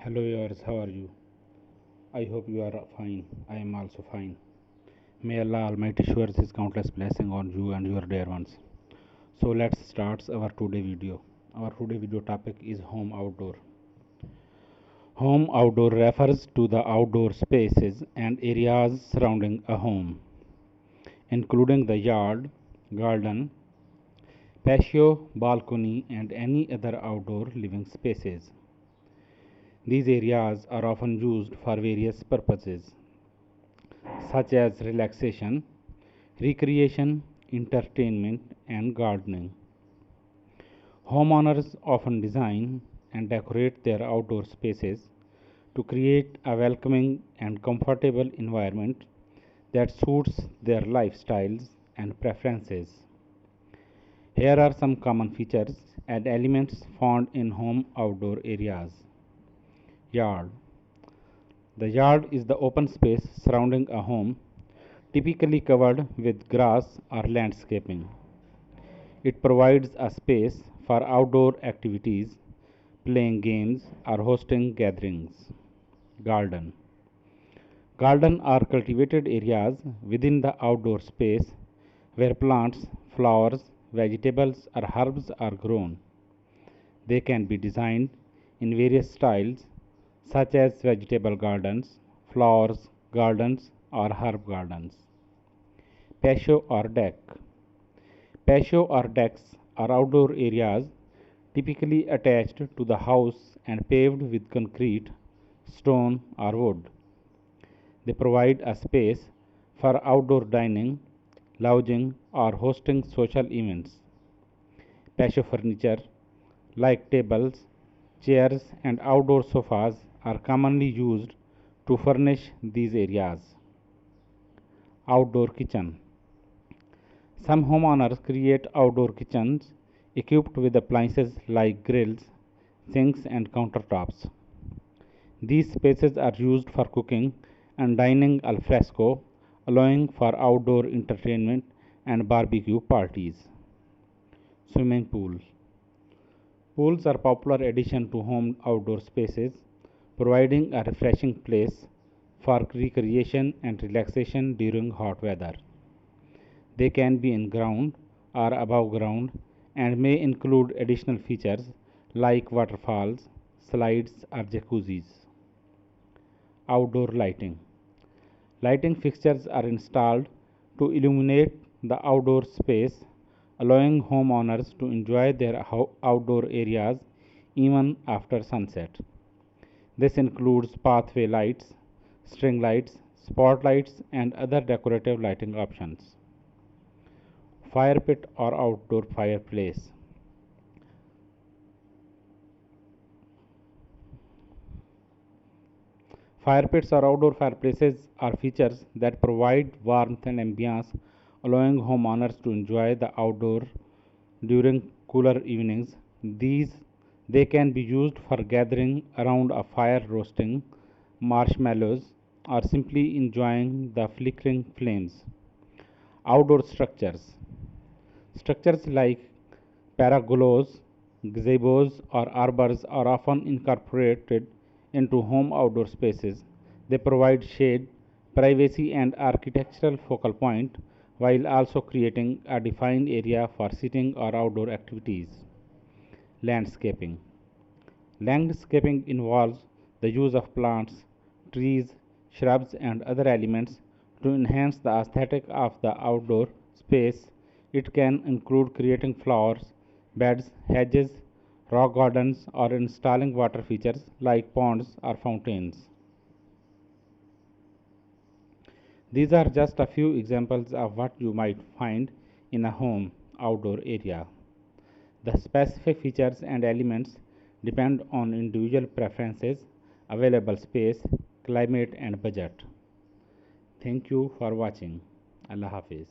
Hello viewers, how are you? I hope you are fine. I am also fine. May Allah Almighty showers His countless blessing on you and your dear ones. So let's start our today video. Our today video topic is home outdoor. Home outdoor refers to the outdoor spaces and areas surrounding a home, including the yard, garden, patio, balcony, and any other outdoor living spaces. These areas are often used for various purposes, such as relaxation, recreation, entertainment, and gardening. Homeowners often design and decorate their outdoor spaces to create a welcoming and comfortable environment that suits their lifestyles and preferences. Here are some common features and elements found in home outdoor areas. Yard. The yard is the open space surrounding a home, typically covered with grass or landscaping. It provides a space for outdoor activities, playing games, or hosting gatherings. Garden. Garden are cultivated areas within the outdoor space where plants, flowers, vegetables, or herbs are grown. They can be designed in various styles, such as vegetable gardens, flowers gardens, or herb gardens. Patio or deck. Patio or decks are outdoor areas typically attached to the house and paved with concrete, stone, or wood. They provide a space for outdoor dining, lounging, or hosting social events. Patio furniture, like tables, chairs, and outdoor sofas, are commonly used to furnish these areas. Outdoor kitchen. Some homeowners create outdoor kitchens equipped with appliances like grills, sinks, and countertops. These spaces are used for cooking and dining al fresco, allowing for outdoor entertainment and barbecue parties. Swimming pool. Pools are popular addition to home outdoor spaces, providing a refreshing place for recreation and relaxation during hot weather. They can be in ground or above ground and may include additional features like waterfalls, slides, or jacuzzis. Outdoor lighting. Lighting fixtures are installed to illuminate the outdoor space, allowing homeowners to enjoy their outdoor areas even after sunset. This includes pathway lights, string lights, spotlights, and other decorative lighting options. Fire pit or outdoor fireplace. Fire pits or outdoor fireplaces are features that provide warmth and ambience, allowing homeowners to enjoy the outdoor during cooler evenings. They can be used for gathering around a fire, roasting marshmallows, or simply enjoying the flickering flames. Outdoor structures. Structures like pergolas, gazebos, or arbors are often incorporated into home outdoor spaces. They provide shade, privacy, and architectural focal point while also creating a defined area for sitting or outdoor activities. Landscaping. Landscaping involves the use of plants, trees, shrubs, and other elements to enhance the aesthetic of the outdoor space. It can include creating flowers, beds, hedges, rock gardens, or installing water features like ponds or fountains. These are just a few examples of what you might find in a home outdoor area. The specific features and elements depend on individual preferences, available space, climate, and budget. Thank you for watching. Allah Hafiz.